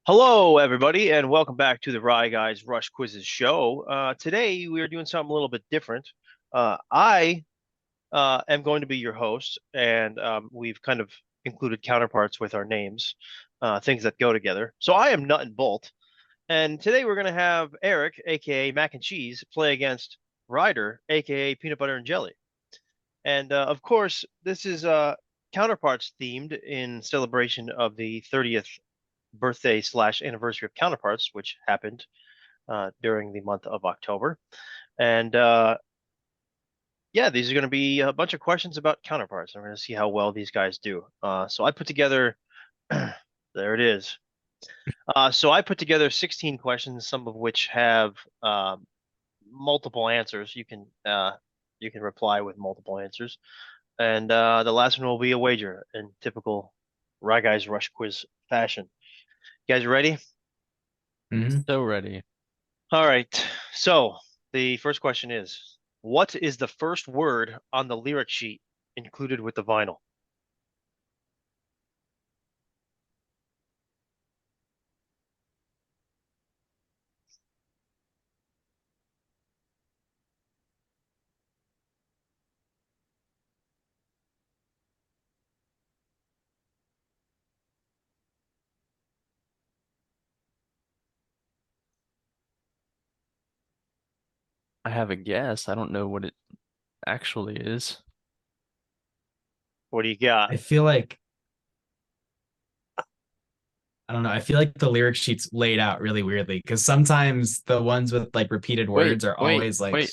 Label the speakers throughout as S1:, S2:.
S1: Hello, everybody, and welcome back to the RyGuys Rush Quizzes show. Today, we are doing something a little bit different. I am going to be your host, and we've kind of included counterparts with our names, things that go together. So I am Nut and Bolt, and today we're going to have Eric, aka Mac and Cheese, play against Ryder, aka Peanut Butter and Jelly. And of course, this is counterparts themed in celebration of the 30th birthday slash anniversary of Counterparts, which happened during the month of October. And yeah, these are going to be a bunch of questions about Counterparts. I'm going to see how well these guys do. So I put together, there it is. So I put together 16 questions, some of which have multiple answers. You can reply with multiple answers, and the last one will be a wager in typical RyGuys Rush Quiz fashion. You guys ready?
S2: So ready.
S1: All right. So the first question is, what is the first word on the lyric sheet included with the vinyl?
S2: I have a guess. I don't know what it actually is.
S1: What do you got?
S3: I feel like I don't know. I feel like the lyric sheet's laid out really weirdly because sometimes the ones with like repeated
S2: Wait,
S3: words are
S2: wait,
S3: always like
S2: wait.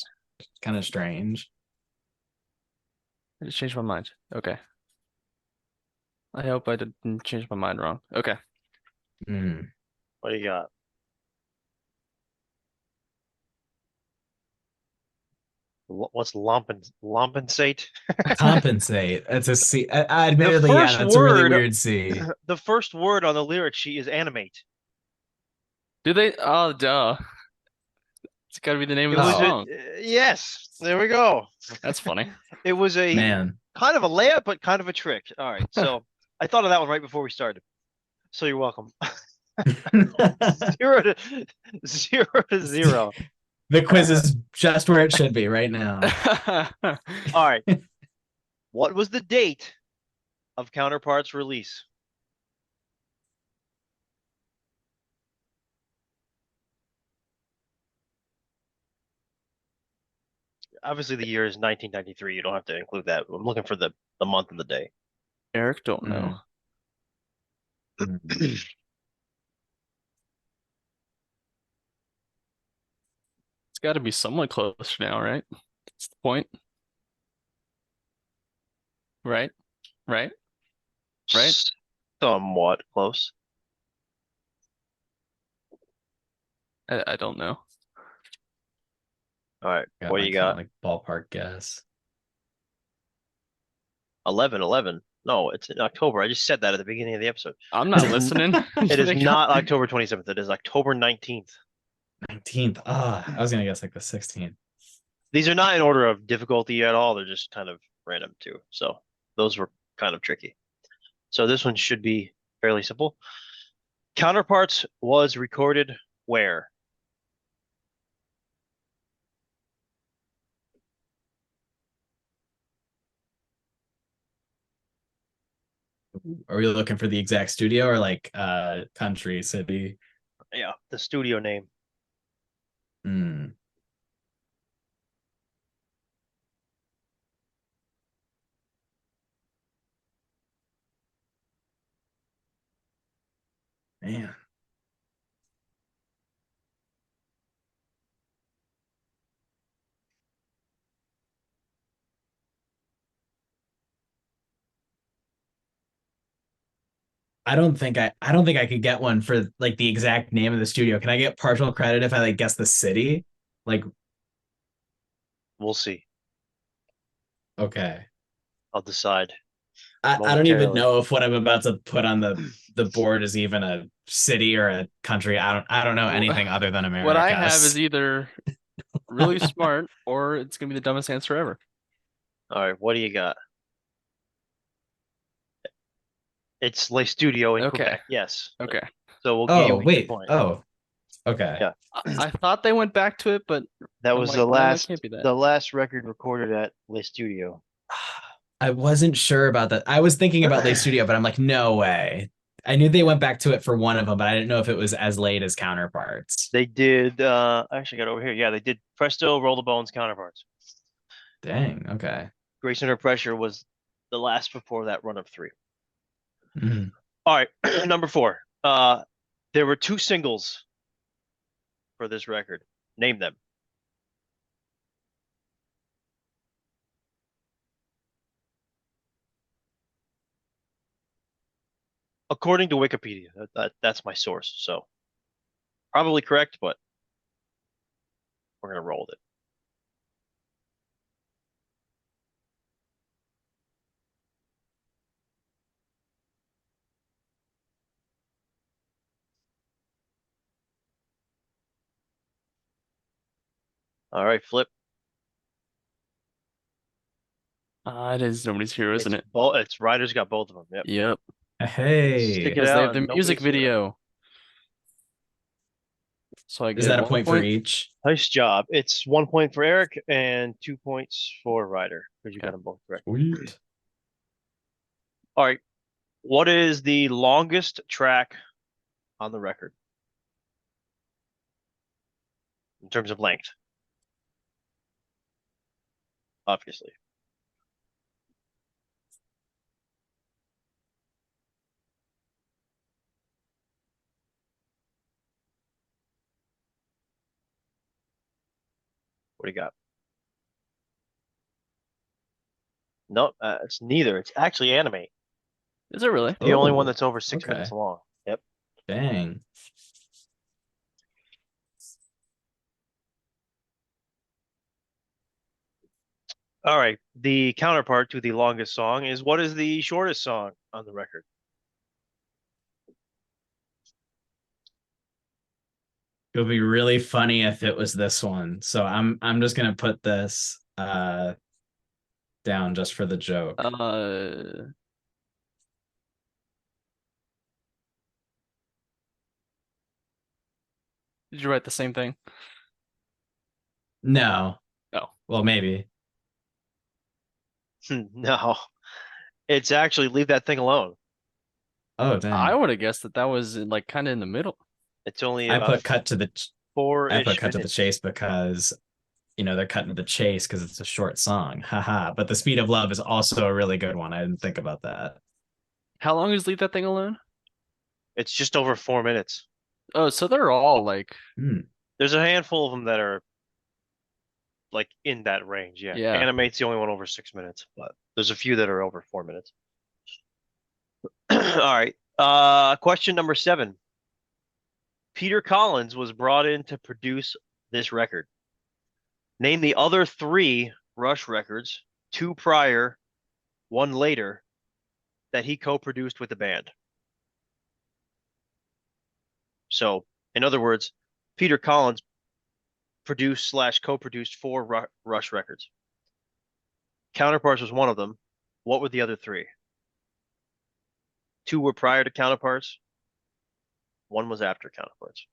S3: kind of strange.
S2: I just changed my mind. Okay. I hope I didn't change my mind wrong. Okay.
S3: Hmm.
S1: What do you got? What's lompensate?
S3: Compensate. That's a C.
S1: The
S3: Admittedly, yeah,
S1: first
S3: that's a really
S1: word,
S3: weird C.
S1: the first word on the lyric sheet is animate.
S2: Do they? Oh, duh. It's got to be the name
S1: It
S2: of the
S1: was a
S2: song.
S1: yes. There we go.
S2: That's funny.
S1: It was a
S3: Man.
S1: kind of a layup, but kind of a trick. All right. So I thought of that one right before we started. So you're welcome. Zero to 0 to 0.
S3: The quiz is just where it should be right now.
S1: All right. What was the date of Counterparts release? Obviously, the year is 1993. You don't have to include that. I'm looking for the month and the day.
S2: Eric, don't know.
S3: Mm.
S2: It's got to be somewhat close now, right? That's the point. Right? Right? Right?
S1: Somewhat close.
S2: I don't know.
S1: All right.
S3: Got
S1: What do
S3: my
S1: you
S3: kind of
S1: got?
S3: like ballpark guess.
S1: 11/11. No, it's in October. I just said that at the beginning of the episode.
S2: I'm
S1: It
S2: not
S1: is,
S2: listening.
S1: it is
S2: They
S1: not
S2: got-
S1: October 27th. It is October 19th.
S3: 19th. I was gonna guess like the 16th.
S1: These are not in order of difficulty at all. They're just kind of random too. So those were kind of tricky. So this one should be fairly simple. Counterparts was recorded where?
S3: Are we looking for the exact studio or like country, city?
S1: Yeah, the studio name.
S3: Hmm. Man. I don't think I could get one for like the exact name of the studio. Can I get partial credit if I like guess the city? Like,
S1: We'll see.
S3: okay.
S1: I'll decide
S3: I don't even
S1: momentarily.
S3: know if what I'm about to put on the board is even a city or a country. I don't know anything other than
S2: What I
S3: America.
S2: have is either really smart or it's gonna be the dumbest answer ever.
S1: All right, what do you got? It's Le Studio in
S2: Okay.
S1: Quebec. Yes.
S2: Okay.
S1: So we'll give
S3: Oh,
S1: you each a
S3: wait.
S1: point.
S3: Oh, okay.
S1: Yeah.
S2: I thought they went back to it, but
S1: That
S2: I'm
S1: was
S2: like,
S1: the
S2: no,
S1: last
S2: can't be that.
S1: the last record recorded at Le Studio.
S3: I wasn't sure about that. I was thinking about Lay Studio, but I'm like, no way. I knew they went back to it for one of them, but I didn't know if it was as late as Counterparts.
S1: They did I actually got it over here. Yeah, they did Presto, Roll the Bones, Counterparts.
S3: Dang, okay.
S1: Grace Under Pressure was the last before that run of 3.
S3: Mhm.
S1: All right, number 4. There were 2 singles for this record. Name them. According to Wikipedia, that's my source. So probably correct, but we're gonna roll with it. All right, Flip.
S2: It is Nobody's Hero, isn't it?
S1: It's Ryder's got both of them. Yep.
S2: Yep.
S3: Hey,
S1: Stick it
S2: Because they
S1: out
S2: have the
S1: and
S2: music
S1: Nobody's Hero.
S2: video. So I
S3: is
S2: get
S3: that a
S2: 1
S3: point for each?
S1: Nice job. It's 1 point for Eric and 2 points for Ryder because you got
S2: Okay.
S1: them both correct.
S3: Sweet.
S1: All right. What is the longest track on the record in terms of length? Obviously. What do you got? Nope, it's neither. It's actually Animate.
S2: Is it really?
S1: The only one
S3: Oh,
S1: that's over 6
S3: okay.
S1: minutes long. Yep.
S3: Dang.
S1: All right. The counterpart to the longest song is what is the shortest song on the record?
S3: It would be really funny if it was this one. So I'm just gonna put this down just for the joke.
S2: Did you write the same thing?
S3: No.
S2: Oh.
S3: Well, maybe.
S1: No. It's actually Leave That Thing Alone.
S3: Oh, dang.
S2: I would have guessed that was like kind of in the middle.
S1: It's only
S3: I
S1: about
S3: put cut to the I
S1: 4-ish
S3: put cut to the
S1: minutes.
S3: chase because they're cutting to the chase because it's a short song. Haha. But the speed of love is also a really good one. I didn't think about that.
S2: How long is Leave That Thing Alone?
S1: It's just over 4 minutes.
S2: Oh, so they're all like,
S1: There's a handful of them that are like in that range. Yeah.
S2: Yeah.
S1: Animate's the only one over 6 minutes, but there's a few that are over 4 minutes. All right. Question number 7. Peter Collins was brought in to produce this record. Name the other 3 Rush records, 2 prior, 1 later, that he co-produced with the band. So, in other words, Peter Collins produced / co-produced 4 Rush records. Counterparts was one of them. What were the other 3? 2 were prior to Counterparts. 1 was after Counterparts.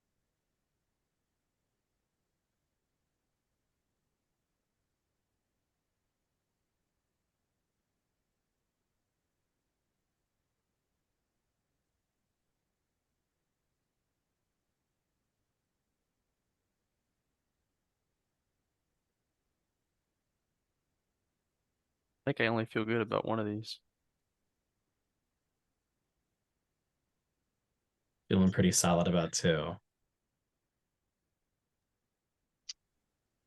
S2: I think I only feel good about one of these.
S3: Feeling pretty solid about 2.
S1: All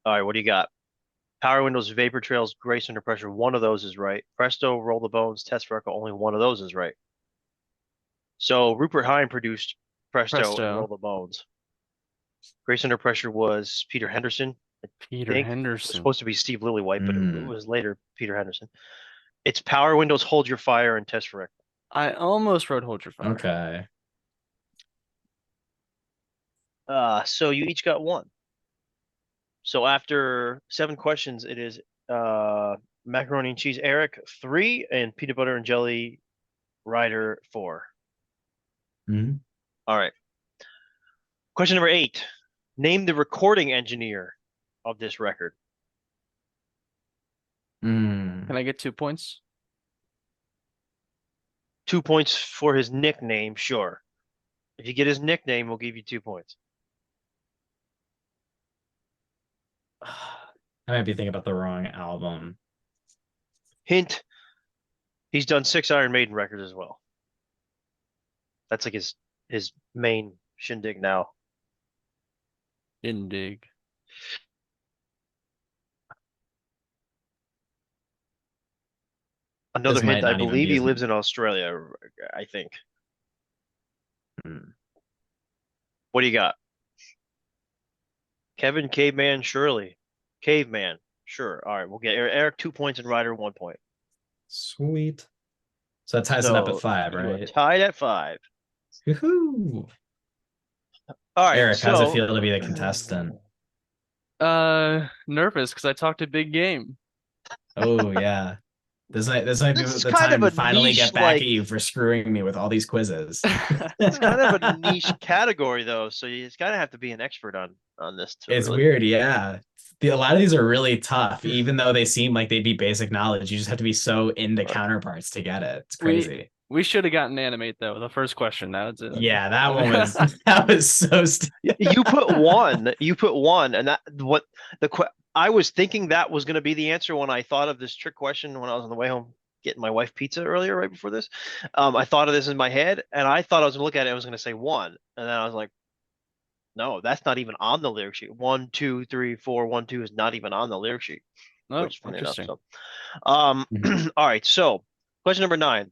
S1: right, what do you got? Power Windows, Vapor Trails, Grace Under Pressure. One of those is right. Presto, Roll the Bones, Test Record. Only one of those is right. So Rupert Hine produced Presto and Roll the Bones. Grace Under Pressure was Peter Henderson.
S2: Peter
S1: It was
S2: Henderson.
S1: supposed to be Steve Lillywhite, but it was later Peter Henderson. It's Power Windows, Hold Your Fire, and Test Record.
S2: I almost wrote Hold Your Fire.
S3: Okay.
S1: So you each got 1. So after 7 questions, it is macaroni and cheese Eric 3 and peanut butter and jelly Ryder 4.
S3: Mhm.
S1: All right. Question number 8. Name the recording engineer of this record.
S3: Hmm.
S2: Can I get 2 points?
S1: 2 points for his nickname, sure. If you get his nickname, we'll give you 2 points.
S3: I might be thinking about the wrong album.
S1: Hint, he's done 6 Iron Maiden records as well. That's like his main shindig now.
S2: Indig.
S1: Another
S3: This might
S1: hint, I
S3: not even
S1: believe
S3: be
S1: he
S3: as.
S1: lives in Australia, I think.
S3: Hmm.
S1: What do you got? Kevin Caveman Shirley. Caveman. Sure. All right, we'll get Eric 2 points and Ryder 1 point.
S3: Sweet. So that ties it up at
S1: So
S3: 5,
S1: you are
S3: right?
S1: tied at 5.
S3: Woohoo!
S1: All right,
S3: Eric, how's it
S1: so
S3: feel to be the contestant?
S2: Nervous because I talked a big game.
S3: Oh yeah. This might be
S1: this is
S3: the
S1: kind of
S3: time
S1: a
S3: to finally
S1: niche,
S3: get back
S1: like
S3: at you for screwing me with all these quizzes.
S1: it's kind of a niche category though, so you just gotta have to be an expert on this to
S3: It's
S1: really.
S3: weird, yeah. A lot of these are really tough, even though they seem like they'd be basic knowledge. You just have to be so into
S1: Right.
S3: counterparts to get it. It's
S2: We
S3: crazy.
S2: we should have gotten animate though. The first question.
S3: Yeah, that one was that was so
S1: You put one, and that what I was thinking that was going to be the answer when I thought of this trick question when I was on the way home getting my wife pizza earlier, right before this. I thought of this in my head, and I thought I was going to look at it. I was going to say one, and then I was like, no, that's not even on the lyric sheet. 1, 2, 3, 4, 1, 2 is not even on the lyric sheet,
S2: Oh,
S1: which is funny enough.
S2: interesting.
S1: So,
S3: Mhm.
S1: all right. So, question number 9.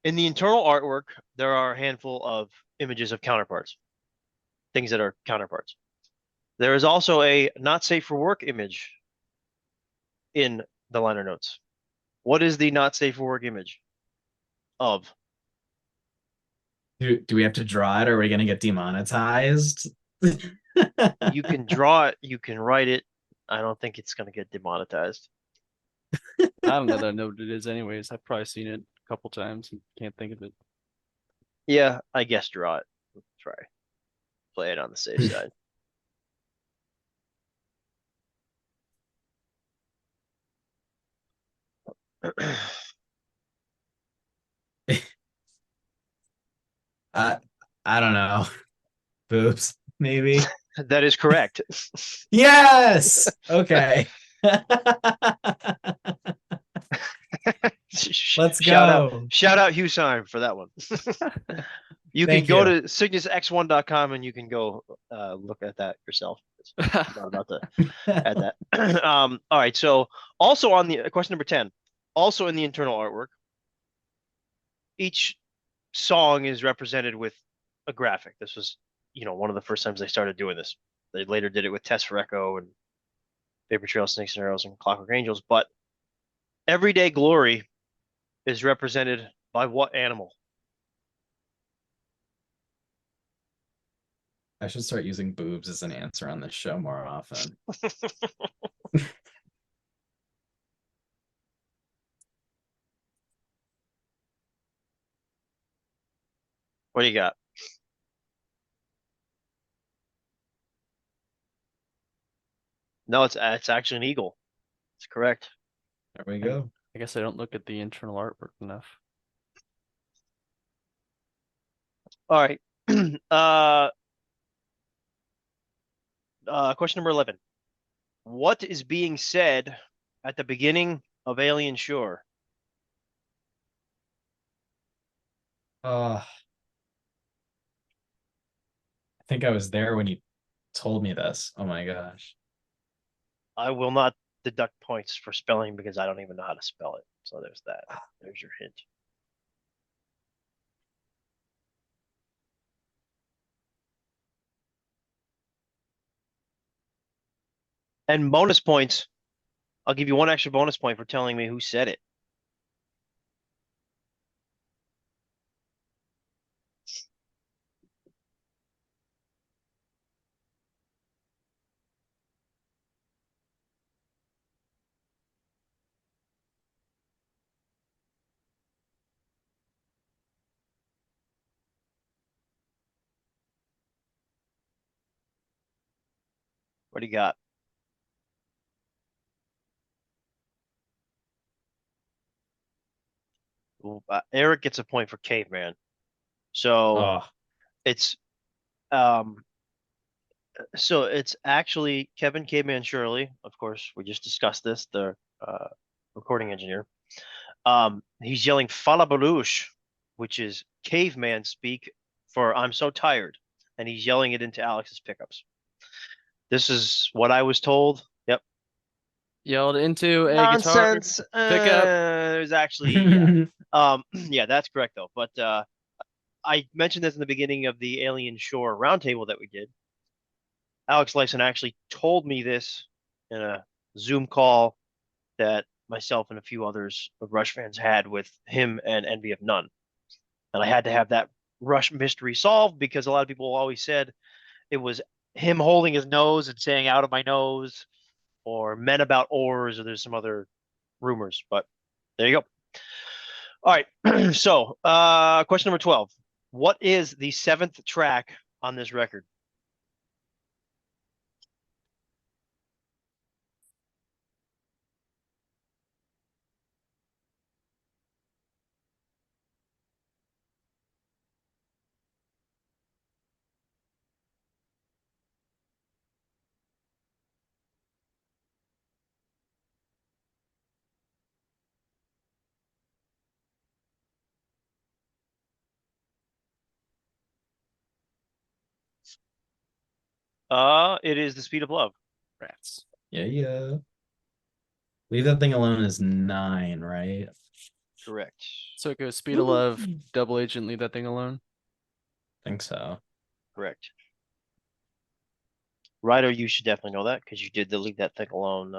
S1: In the internal artwork, there are a handful of images of counterparts, things that are counterparts. There is also a not safe for work image in the liner notes. What is the not safe for work image of?
S3: Do we have to draw it or are we gonna get demonetized?
S1: You can draw it, you can write it. I don't think it's going to get demonetized.
S2: I don't know that I know what it is anyways. I've probably seen it a couple times and can't think of it.
S1: Yeah, I guess draw it. Try. Play it on the safe side.
S3: uh, I don't know. Boobs, maybe.
S1: That is correct.
S3: Yes. Okay. Let's
S1: Shout out,
S3: go.
S1: shout out Hugh Syme for that one. You can
S3: Thank
S1: go
S3: you.
S1: to cygnusx1.com and you can go look at that yourself. I'm not about to add that. All right. So also on the question number 10, also in the internal artwork, each song is represented with a graphic. This was, one of the first times they started doing this. They later did it with Test for Echo and Paper Trail, Snakes and Arrows, and Clockwork Angels. But Everyday Glory is represented by what animal?
S3: I should start using boobs as an answer on this show more often.
S1: What do you got? No, it's actually an eagle. It's correct.
S3: There we go.
S2: I guess I don't look at the internal artwork enough.
S1: All right. Question number 11. What is being said at the beginning of Alien Shore?
S3: I think I was there when you told me this. Oh my gosh.
S1: I will not deduct points for spelling because I don't even know how to spell it. So there's that. There's your hint. And bonus points. I'll give you one extra bonus point for telling me who said it. What do you got? Ooh, Eric gets a point for caveman. So
S3: Oh,
S1: it's um it's actually Kevin Caveman Shirley. Of course, we just discussed this, the uh recording engineer. He's yelling Falabalush, which is caveman speak for I'm so tired. And he's yelling it into Alex's pickups. This is what I was told. Yep.
S2: Yelled into a guitar
S1: Nonsense.
S2: pickup.
S1: There's actually, yeah. Yeah, that's correct though. But I mentioned this in the beginning of the Alien Shore roundtable that we did. Alex Lifeson actually told me this in a Zoom call that myself and a few others of Rush fans had with him and Envy of None. And I had to have that Rush mystery solved because a lot of people always said it was him holding his nose and saying out of my nose or men about oars, or there's some other rumors, but there you go. All right. So, question number 12. What is the seventh track on this record? It is The Speed of Love.
S2: Rats.
S3: yeah. Leave That Thing Alone is 9, right?
S1: Correct.
S2: So it goes Speed of Love, Double Agent, Leave That Thing Alone.
S3: Think so.
S1: Correct. Ryder, you should definitely know that because you did the Leave That Thing Alone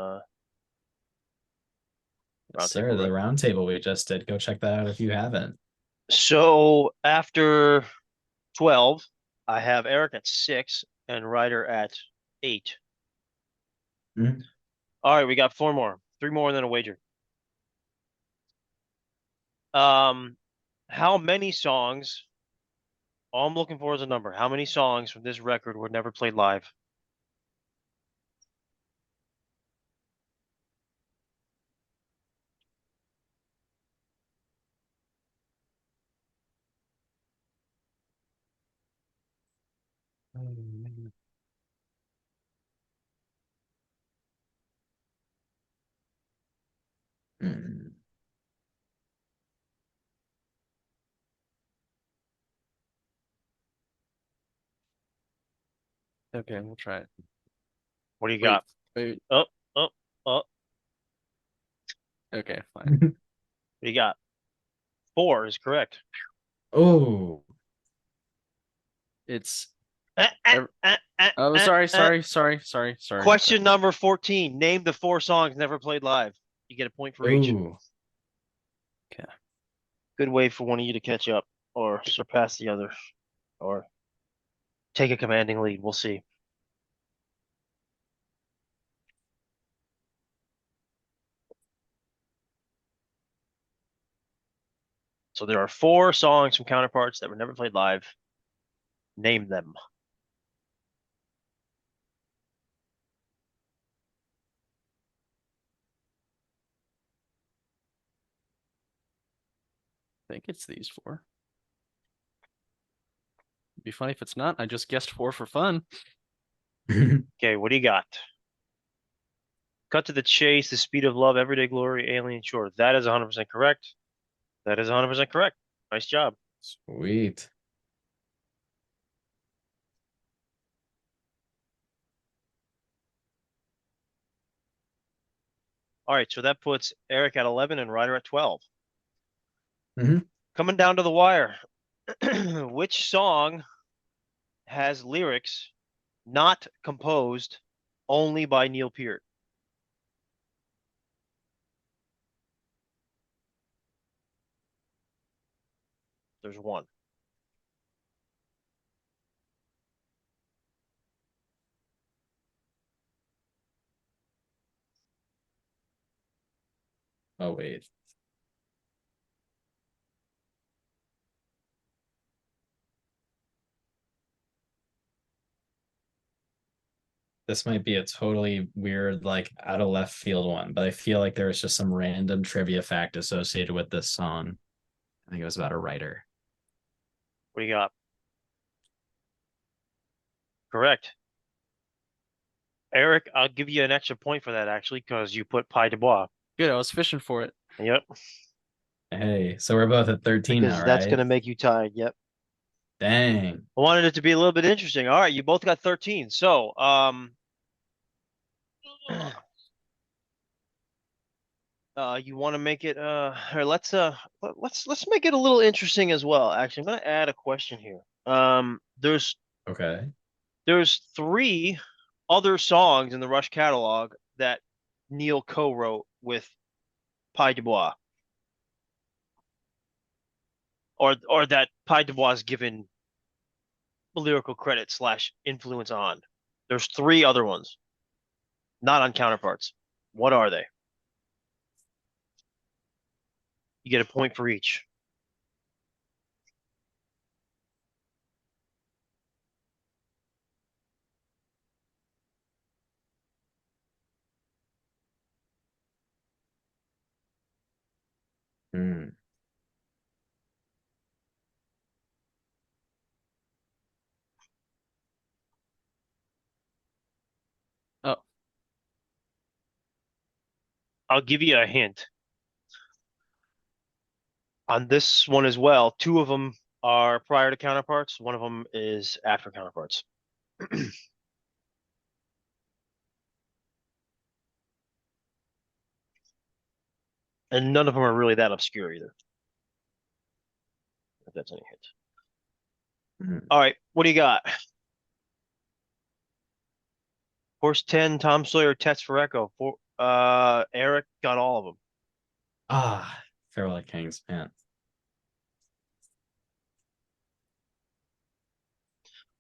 S3: Sir,
S1: roundtable,
S3: the
S1: right?
S3: roundtable we just did. Go check that out if you haven't.
S1: So after 12, I have Eric at 6 and Ryder at 8.
S3: Mhm.
S1: All right, we got 4 more. 3 more and then a wager. Um, how many songs? All I'm looking for is a number. How many songs from this record were never played live?
S3: Hmm.
S2: Okay, we'll try it.
S1: What do you
S2: Wait,
S1: got?
S2: wait.
S1: Oh, oh, oh. What
S2: Okay, fine.
S1: do you got? 4 is correct.
S3: Oh,
S2: It's.
S1: Eh, eh,
S2: ev-
S1: eh, eh,
S2: Oh,
S1: eh, eh.
S2: sorry.
S1: Question number 14. Name the 4 songs never played live. You get a point for each.
S3: ooh.
S2: Okay.
S1: Good way for one of you to catch up or surpass the other or take a commanding lead. We'll see. So there are 4 songs from Counterparts that were never played live. Name them.
S2: I think it's these 4. It'd be funny if it's not. I just guessed 4 for fun.
S1: Okay, what do you got? Cut to the chase, The Speed of Love, Everyday Glory, Alien Shore. That is 100% correct. That is 100% correct. Nice job.
S3: Sweet.
S1: All right, so that puts Eric at 11 and Ryder at 12.
S3: Mhm.
S1: Coming down to the wire. Which song has lyrics not composed only by Neil Peart? There's one.
S3: Oh, wait. This might be a totally weird, like out of left field one, but I feel like there was just some random trivia fact associated with this song. I think it was about a writer.
S1: What do you got? Correct. Eric, I'll give you an extra point for that actually, because you put Pie de Bois.
S2: Good, I was fishing for it.
S1: Yep.
S3: Hey, so we're both at 13
S1: Because
S3: now,
S1: that's
S3: right?
S1: gonna make you tied. Yep.
S3: Dang.
S1: I wanted it to be a little bit interesting. All right, you both got 13. So, you want to make it or let's make it a little interesting as well. Actually, I'm gonna add a question here. There's
S3: Okay.
S1: three other songs in the Rush catalog that Neil co-wrote with Pie de Bois, or that Pie de Bois is given lyrical credit slash influence on. There's three other ones, not on Counterparts. What are they? You get a point for each.
S3: Hmm.
S2: Oh,
S1: I'll give you a hint on this one as well. Two of them are prior to Counterparts. One of them is after Counterparts. And none of them are really that obscure either, if that's any hint.
S3: Hmm.
S1: All right, what do you got? Horse 10, Tom Sawyer, Test for Echo. Eric got all of them.
S3: Ah, Farewell to Kings, man.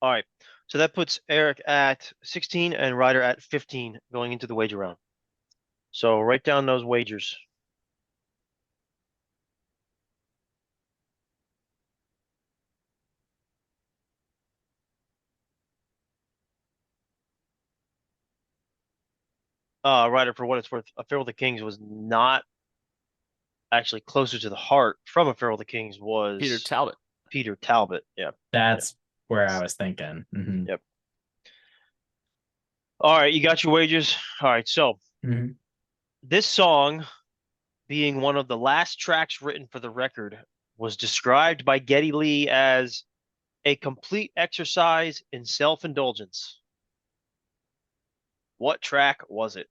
S1: All right, so that puts Eric at 16 and Ryder at 15 going into the wager round. So write down those wagers. Ryder, for what it's worth, A Farewell to Kings was not actually closer to the heart from A Farewell to Kings was
S2: Peter Talbot.
S1: Peter Talbot. Yeah.
S3: That's where I was thinking. Mhm.
S1: Yep. All right, you got your wages. All right, so
S3: Mhm.
S1: this song, being one of the last tracks written for the record, was described by Geddy Lee as a complete exercise in self-indulgence. What track was it?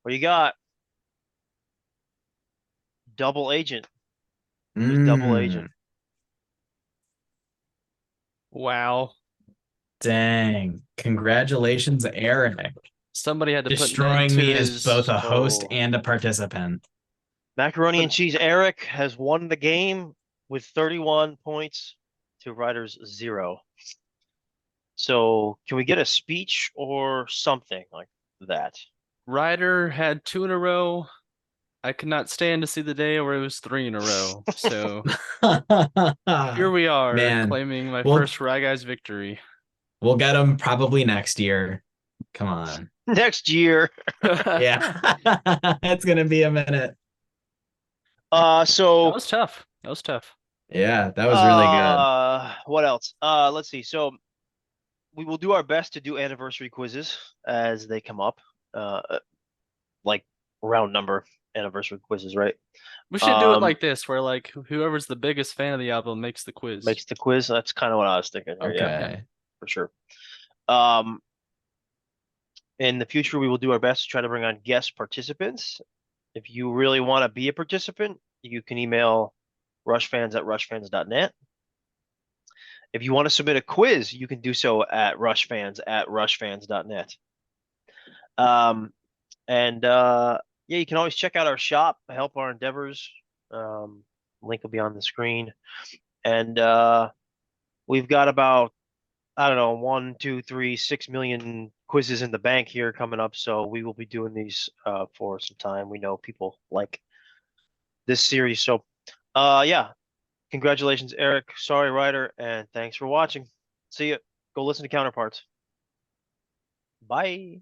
S1: What you got? Double Agent. It was Double Agent.
S3: Mm,
S2: Wow.
S3: dang. Congratulations, Eric.
S2: Somebody had to put an end
S3: Destroying
S2: to
S3: me as both
S2: his.
S3: a host
S1: So
S3: and a participant.
S1: Macaroni and Cheese Eric has won the game with 31 points to Ryder's 0. So can we get a speech or something like that?
S2: Ryder had 2 in a row. I could not stand to see the day where it was 3 in a row. So here we are,
S3: Man,
S2: claiming my
S3: we'll
S2: first RyGuys victory.
S3: we'll get them probably next year. Come on.
S1: Next year.
S3: Yeah. It's gonna be a minute.
S2: That
S1: So
S2: was tough. That was tough.
S3: Yeah, that was really good.
S1: what else? Let's see. So we will do our best to do anniversary quizzes as they come up. Like round number anniversary quizzes, right?
S2: We should do it like this, where like whoever's the biggest fan of the album makes the quiz.
S1: Makes the quiz. That's kind of what I was thinking here. Yeah,
S3: Okay.
S1: for sure. Um, in the future, we will do our best to try to bring on guest participants. If you really want to be a participant, you can email rushfans@rushfans.net. If you want to submit a quiz, you can do so at rushfans@rushfans.net. Um, and yeah, you can always check out our shop, help our endeavors. Link will be on the screen. And we've got about, I don't know, 1, 2, 3, 6 million quizzes in the bank here coming up. So we will be doing these for some time. We know people like this series. So yeah, congratulations, Eric. Sorry, Ryder, and thanks for watching. See you. Go listen to Counterparts. Bye.